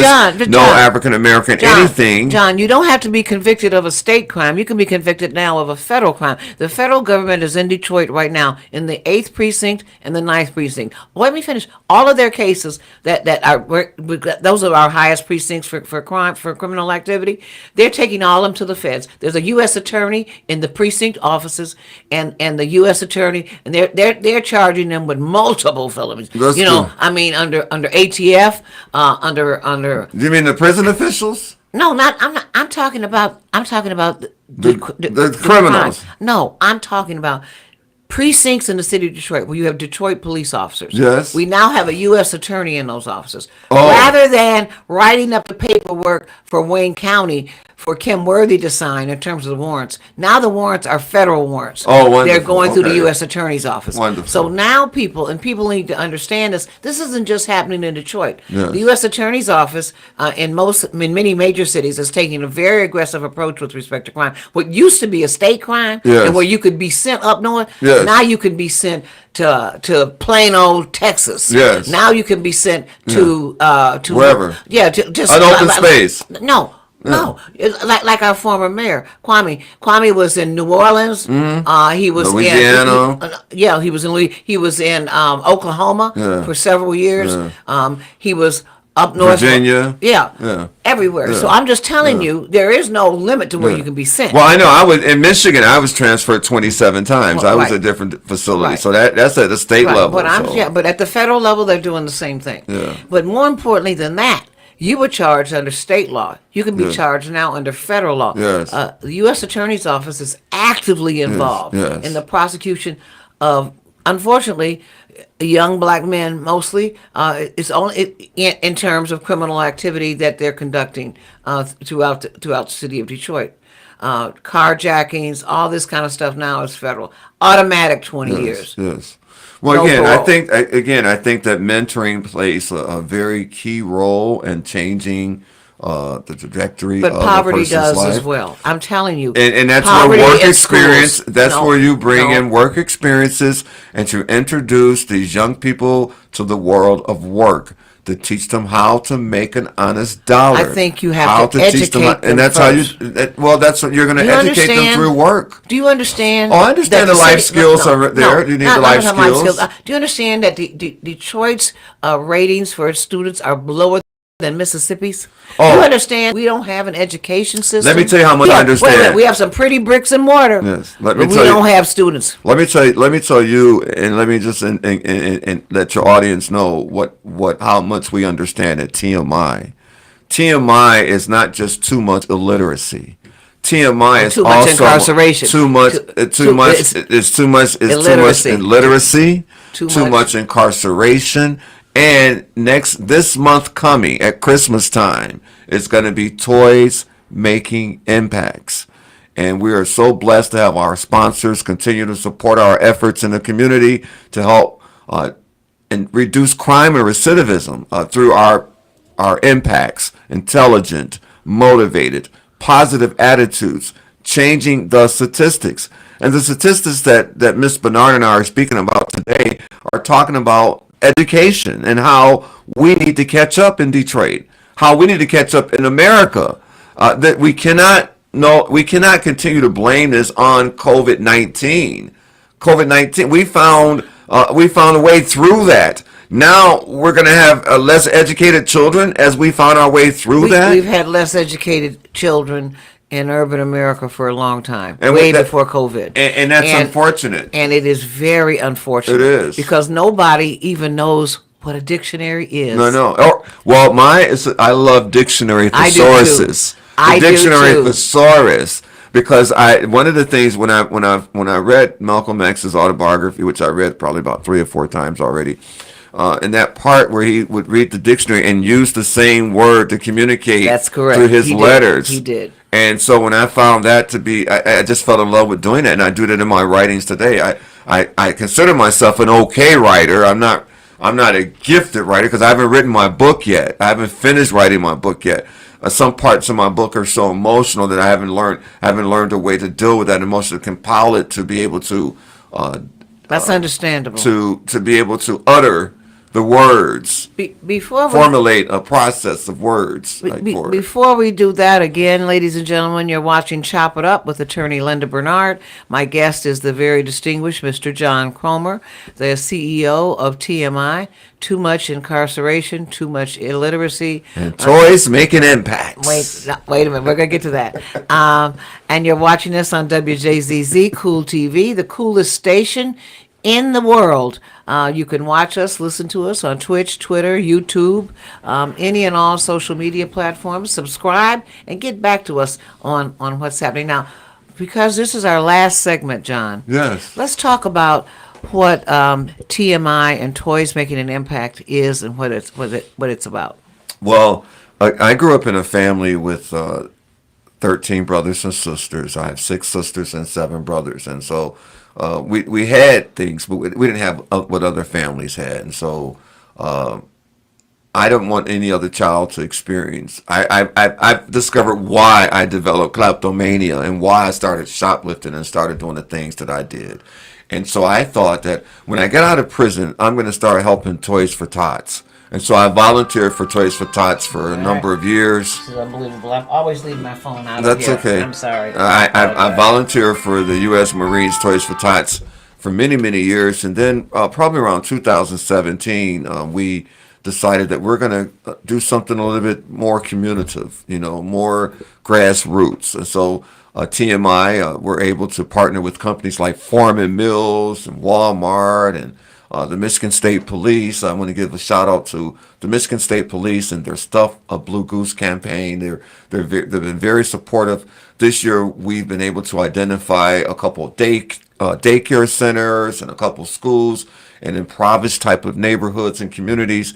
no African American anything. John, you don't have to be convicted of a state crime. You can be convicted now of a federal crime. The federal government is in Detroit right now in the 8th precinct and the 9th precinct. Let me finish. All of their cases those are our highest precincts for crime, for criminal activity. They're taking all of them to the feds. There's a U.S. attorney in the precinct offices and the U.S. attorney, and they're charging them with multiple felonies. That's You know, good. I mean, under ATF, under. You mean the prison officials? No, not. I'm not. I'm talking about. The criminals. crime. No, I'm talking about precincts in the city of Detroit where you have Detroit police officers. Yes. We now have a U.S. attorney in those offices. Oh. Rather than writing up the paperwork for Wayne County for Kim Worthy to sign in terms of the warrants, now the warrants are federal warrants. Oh, wonderful. They're going through the Okay. U.S. attorney's office. Wonderful. So now people need to understand this. This isn't just happening in Detroit. Yes. The U.S. attorney's office in many major cities is taking a very aggressive approach with respect to crime. What used to be a state crime, Yes. and where you could be sent up north, Yes. now you can be sent to Plano, Texas. Yes. Now you can be sent to Wherever. Yeah, just An open space. No. No, like our former mayor Kwame. Kwame was in New Orleans. He was Louisiana. he was in he was in Oklahoma Yeah. for several years. Yeah. He was up north, Virginia. Yeah, everywhere. So I'm just telling you, there is no limit to where you can be sent. Well, I know. I was in Michigan. I was transferred 27 times. Well, I was right. at different facilities. Right. So that's at the state Right, level. but but at the federal level, they're doing the same thing. Yeah. But more importantly than that, you were charged under state law. You can be charged now under federal law. Yes. The U.S. Attorney's Office is actively involved yes. in the prosecution of, unfortunately, young black men mostly. It's only in terms of criminal activity that they're conducting throughout the city of Detroit. Carjackings, all this kind of stuff now is federal. Automatic 20 years. Yes. Well, No again, parole. I think that mentoring plays a very key role in changing the trajectory But of poverty a person's does life. as well. I'm telling you. And that's Poverty where work in experience, schools. that's No, where you bring no. in work experiences and to introduce these young people to the world of work, to teach them how to make an honest dollar. I think you have how to teach them, educate them and that's first. that's what you're going to Do you educate them understand? through work. Do you understand? Oh, I understand that the life city- skills are there. You need the life not life skills. Do you understand that Detroit's ratings for its students are lower than Mississippi's? Oh. Do you understand? We don't have an education system. Let me tell you how much I Wait a understand. minute, we have some pretty bricks and mortar. Yes, let me but we tell you- don't have students. Let me tell you, and let me just and let your audience know how much we understand at TMI. TMI is not just too much illiteracy. TMI is Too much also incarceration. Too much. It's too much illiteracy. illiteracy. Too Too much- much incarceration. And this month coming at Christmas time, it's going to be Toys Making Impacts. And we are so blessed to have our sponsors continue to support our efforts in the community to help and reduce crime and recidivism through our impacts, intelligent, motivated, positive attitudes, changing the statistics. And the statistics that Ms. Bernard and I are speaking about today are talking about education and how we need to catch up in Detroit, how we need to catch up in America. That we cannot continue to blame this on COVID-19. COVID-19, we found a way through that. Now we're going to have less educated children as we found our way through that. We've had less educated children in urban America for a long time, And way with that- before COVID. And that's unfortunate. And it is very unfortunate. It is. Because nobody even knows what a dictionary is. No. Oh, well, I love dictionary I do too. thesauruses. I The do dictionary too. thesaurus. Because one of the things when I read Malcolm X's autobiography, which I read probably about 3 or 4 times already, in that part where he would read the dictionary and use the same word to communicate That's correct. through his He did. letters. He did. And so when I found that to be, I just fell in love with doing it, and I do that in my writings today. I consider myself an okay writer. I'm not a gifted writer because I haven't written my book yet. I haven't finished writing my book yet. Some parts of my book are so emotional that I haven't learned a way to deal with that emotion, to compile it, to be able to That's understandable. to be able to utter the words, Before we formulate a process of words. For it. Before we do that, again, ladies and gentlemen, you're watching Chop It Up with attorney Linda Bernard. My guest is the very distinguished Mr. John Cromer, the CEO of TMI. Too much incarceration, too much illiteracy. And Toys Making Impacts. Wait a minute. We're going to get to that. And you're watching us on WJZZ Cool TV, the coolest station in the world. You can watch us, listen to us on Twitch, Twitter, YouTube, any and all social media platforms. Subscribe and get back to us on what's happening now. Because this is our last segment, John. Yes. Let's talk about what TMI and Toys Making an Impact is and what it's about. Well, I grew up in a family with 13 brothers and sisters. I have 6 sisters and 7 brothers, and so we had things, but we didn't have what other families had, and so I don't want any other child to experience. I've discovered why I developed kleptomania and why I started shoplifting and started doing the things that I did. And so I thought that when I get out of prison, I'm going to start helping Toys for Tots. And so I volunteered for Toys for Tots for a number of years. This is unbelievable. I'm always leaving my phone out That's of here. okay. I'm sorry. I volunteered for the U.S. Marines Toys for Tots for many, many years. And then probably around 2017, we decided that we're going to do something a little bit more communicative, more grassroots. And so TMI, we're able to partner with companies like Foreman Mills and Walmart and the Michigan State Police. I want to give a shout out to the Michigan State Police and their Stuff a Blue Goose campaign. They've been very supportive. This year, we've been able to identify a couple of daycare centers and a couple of schools and impoverished type of neighborhoods and communities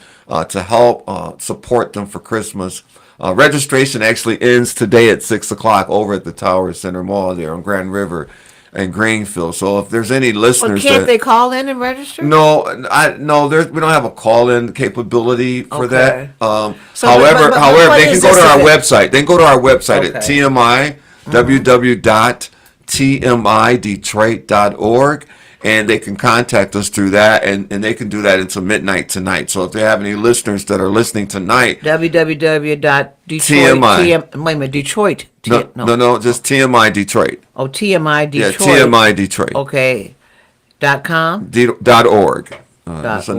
to help support them for Christmas. Registration actually ends today at 6 o'clock over at the Tower Center Mall there on Grand River and Greenfield. So if there's any listeners, can't they call in and register? No, we don't have a call-in capability for that. So, however, what they can is go to this our event? website. They can go to our website at Okay. TMI, www.tmidetroit.org, and they can contact us through that, and they can do that until midnight tonight. So if they have any listeners that are listening tonight, www.detroit. TMI. Wait a minute, Detroit. No, just TMI Detroit. Oh, TMI Yeah, Detroit. TMI Detroit. Okay. .com. .org. It's a .org.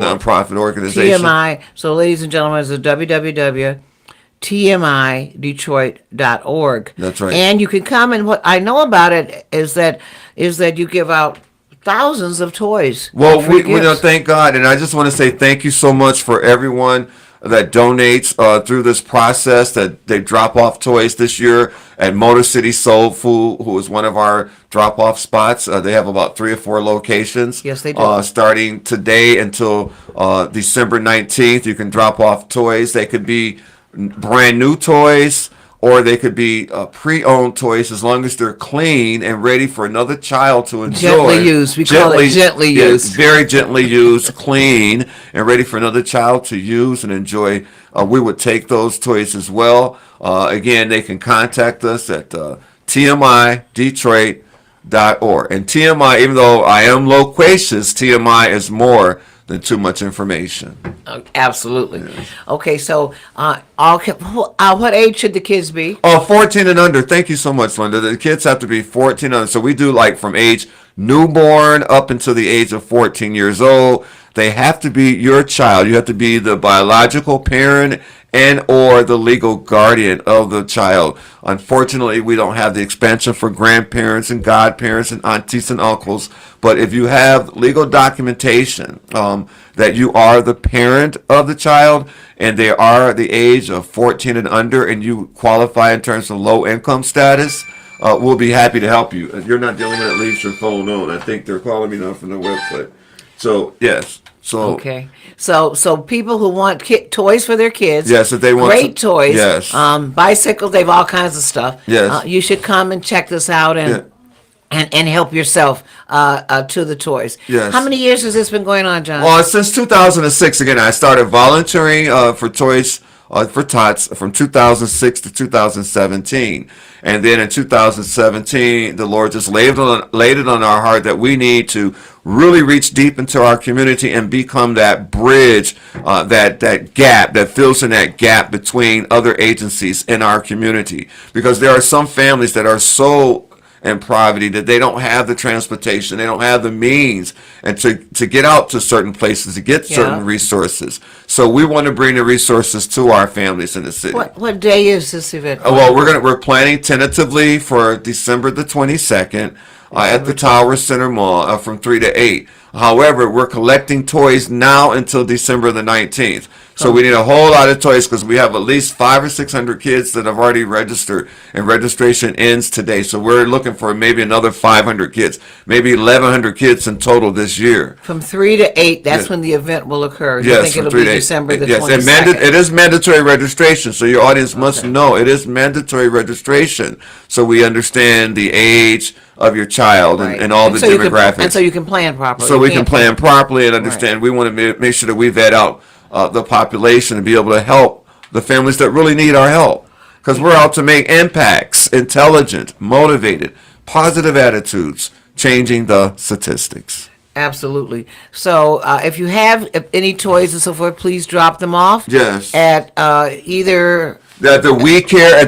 nonprofit organization. TMI. So, ladies and gentlemen, it's www.tmidetroit.org. That's right. And you can come, and what I know about it is that you give out thousands of toys. Well, free we gifts. thank God, and I just want to say thank you so much for everyone that donates through this process, that they drop off toys this year at Motor City Soul Food, who is one of our drop-off spots. They have about 3 or 4 locations. Yes, they do. Starting today until December 19th, you can drop off toys. They could be brand new toys, or they could be pre-owned toys, as long as they're clean and ready for another child to enjoy. Gently used. We call it gently used. Very gently used, clean, and ready for another child to use and enjoy. We would take those toys as well. Again, they can contact us at tmidetroit.org. And TMI, even though I am loquacious, TMI is more than too much information. Absolutely. Okay, so what age should the kids be? 14 and under. Thank you so much, Linda. The kids have to be 14 and under. So we do like from age newborn up until the age of 14 years old. They have to be your child. You have to be the biological parent and or the legal guardian of the child. Unfortunately, we don't have the expansion for grandparents and godparents and aunties and uncles. But if you have legal documentation that you are the parent of the child and they are the age of 14 and under and you qualify in terms of low income status, we'll be happy to help you. You're not the only one that leaves your phone on. I think they're calling me now from the website. So, yes. So Okay, so people who want toys for their kids, yes, if they want great toys, yes, bicycles, they have all kinds of stuff. Yes. You should come and check this out and help yourself to the toys. Yes. How many years has this been going on, John? Well, since 2006, again, I started volunteering for Toys for Tots from 2006 to 2017. And then in 2017, the Lord just laid it on our heart that we need to really reach deep into our community and become that bridge, that gap, that fills in that gap between other agencies in our community. Because there are some families that are so in poverty that they don't have the transportation, they don't have the means, and to get out to certain places, to get certain resources. So we want to bring the resources to our families in the city. What day is this event? Well, we're planning tentatively for December the 22nd at the Tower Center Mall from 3 to 8. However, we're collecting toys now until December the 19th. So we need a whole lot of toys because we have at least 500 or 600 kids that have already registered, and registration ends today. So we're looking for maybe another 500 kids, maybe 1,100 kids in total this year. From 3 to 8, that's Yes. when the event will occur. You Yes, think from it'll 3 be to 8. December the Yes, 22nd? it is mandatory registration, so your audience must know it is mandatory registration, so we understand the age of your child Right. and all the so you can- demographics. and so you can plan properly. So You we can can't- plan properly and understand. We want to make sure that we vet out the population and be able to help the families that really need our help. Because we're out to make impacts, intelligent, motivated, positive attitudes, changing the statistics. Absolutely. So if you have any toys and so forth, please drop them off. Yes. At either. At the We Care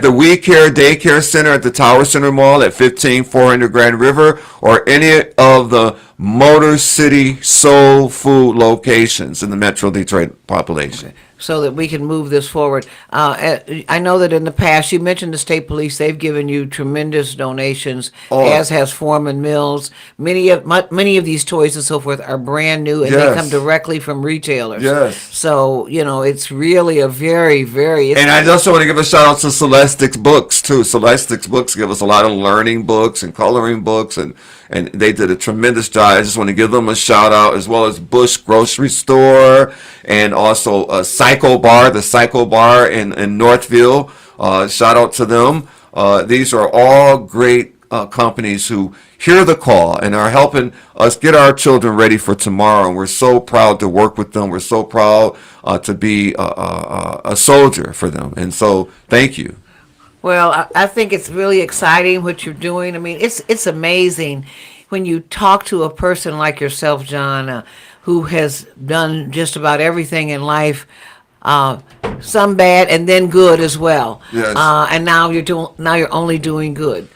Daycare Center at the Tower Center Mall at 15400 Grand River, or any of the Motor City Soul Food locations in the Metro Detroit population. So that we can move this forward. I know that in the past, you mentioned the state police, they've given you tremendous donations, as has Foreman Mills. Many of these toys and so forth are brand new, and they Yes. come directly from retailers. Yes. So, it's really a very, very... And I also want to give a shout out to Celestics Books too. Celestics Books give us a lot of learning books and coloring books, and they did a tremendous job. I just want to give them a shout out, as well as Bush Grocery Store, and also the Psycho Bar in Northville. Shout out to them. These are all great companies who hear the call and are helping us get our children ready for tomorrow. And we're so proud to work with them. We're so proud to be a soldier for them. And so, thank you. Well, I think it's really exciting what you're doing. I mean, it's amazing when you talk to a person like yourself, John, who has done just about everything in life, some bad and then good as well. Yes. And now you're only doing good.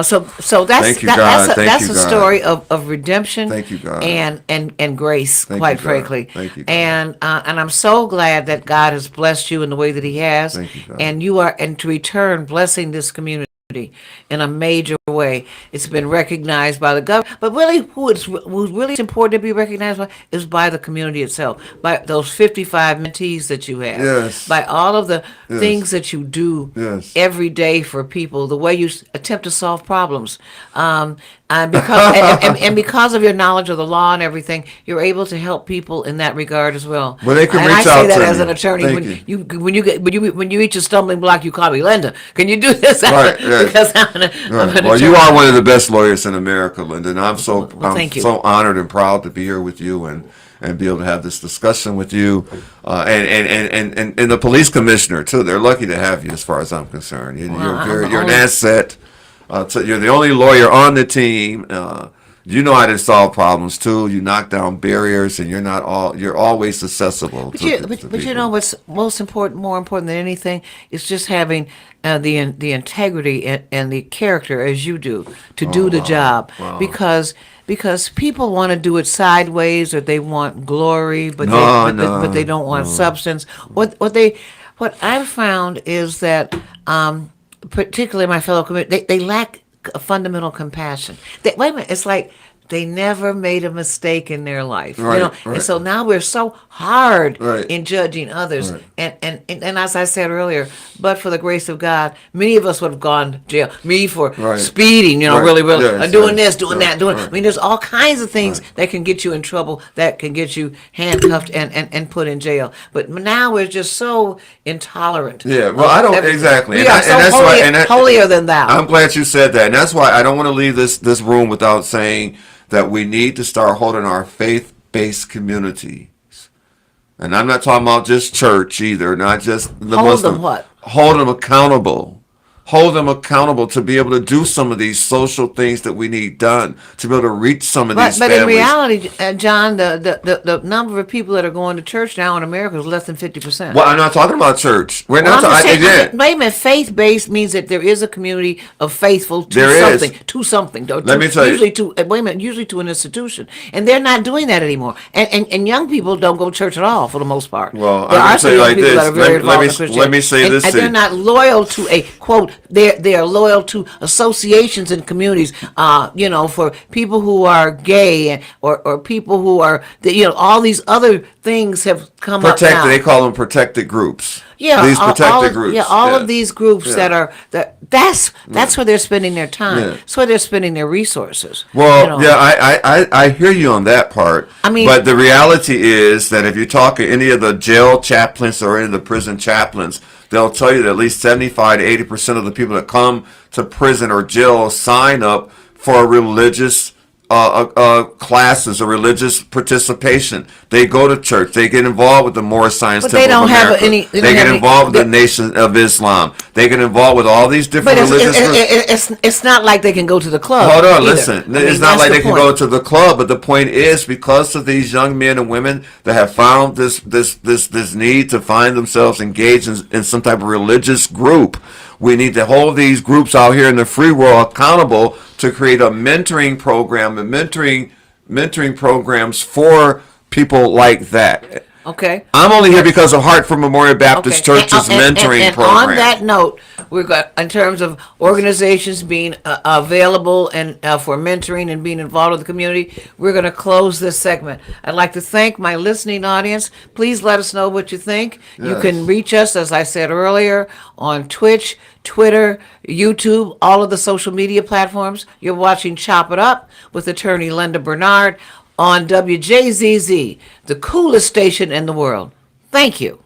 So that's Thank you, God. Thank that's you, a God. story of redemption. Thank you, God. And grace, Thank quite you, God. frankly. Thank you, God. And I'm so glad that God has blessed you in the way that He has. Thank you, God. And you are, and to return, blessing this community in a major way. It's been recognized by the government, but really who's really important to be recognized by is by the community itself, by those 55 mentees that you have, Yes. by all of the things that you do Yes. every day for people, the way you attempt to solve problems. Because of your knowledge of the law and everything, you're able to help people in that regard as well. Well, they can and reach I out say that to as me. an attorney. Thank When you reach a stumbling block, you call me, Linda. Can you do this? Right, right. Because I'm an Right. Well, attorney. you are one of the best lawyers in America, Linda, and I'm thank you. so honored and proud to be here with you and be able to have this discussion with you, and the police commissioner too. They're lucky to have you, as far as I'm concerned. You're an asset. You're the only lawyer on the team. You know how to solve problems too. You knock down barriers, and you're always accessible. But to you know what's more important than anything is just having the integrity and the character as you do to do the job. Wow. Because people want to do it sideways, or they want glory, but they don't want substance. What I've found is that particularly my fellow committee, they lack a fundamental compassion. Wait a minute, it's like they never made a mistake in their life, Right, right. And so now we're so hard Right. in judging others, Right. and as I said earlier, but for the grace of God, many of us would have gone to jail. Me for Right. speeding, Right. really, Yes, doing yes, this, doing right, that, doing. right. I mean, there's all kinds of things that can get you in trouble, that can get you handcuffed and put in jail. But now we're just so intolerant. Yeah, well, I don't exactly. We And are I- so and that's why- holier than thou. I'm glad you said that, and that's why I don't want to leave this room without saying that we need to start holding our faith-based communities. And I'm not talking about just church either, not just the Hold Muslim. them what? Hold them accountable. Hold them accountable to be able to do some of these social things that we need done, to be able to reach some of these But families. in reality, John, the number of people that are going to church now in America is less than 50%. Well, I'm not talking about church. We're not Well, I'm just talking saying, again. wait a minute, faith-based means that there is a community of faithful to There is. something. Let me tell you. Usually to an institution. And they're not doing that anymore. And young people don't go to church at all for the most part. Well, There I'm are gonna some say young like people this. that are very Let me involved in say Christianity. this And to they're you. not loyal to a, quote, they are loyal to associations and communities. For people who are gay or people who are, all these other things have come up now. They call them protected groups. Yeah, these protected groups. Yeah, all of these groups that's where they're spending their time. Yeah. That's where they're spending their resources. Well, I hear you on that part. I mean, but the reality is that if you talk to any of the jail chaplains or any of the prison chaplains, they'll tell you that at least 75 to 80% of the people that come to prison or jail sign up for a religious classes or religious participation. They go to church. They get involved with the Moorish Science Temple they don't of have America. any. They get involved with the Nation of Islam. They get involved with all these different But religious groups. it's not like they can go to the club. Hold on, either. listen. It's not like they can go to the club, but the point is because of these young men and women that have found this need to find themselves engaged in some type of religious group, we need to hold these groups out here in the free world accountable to create a mentoring program and mentoring programs for people like that. Okay. I'm only here because of Hartford Memorial Baptist Church's mentoring program. On that note, we're got in terms of organizations being available and for mentoring and being involved with the community, we're going to close this segment. I'd like to thank my listening audience. Please let us know what you think. Yes. You can reach us, as I said earlier, on Twitch, Twitter, YouTube, all of the social media platforms. You're watching Chop It Up with attorney Linda Bernard on WJZZ, the coolest station in the world. Thank you.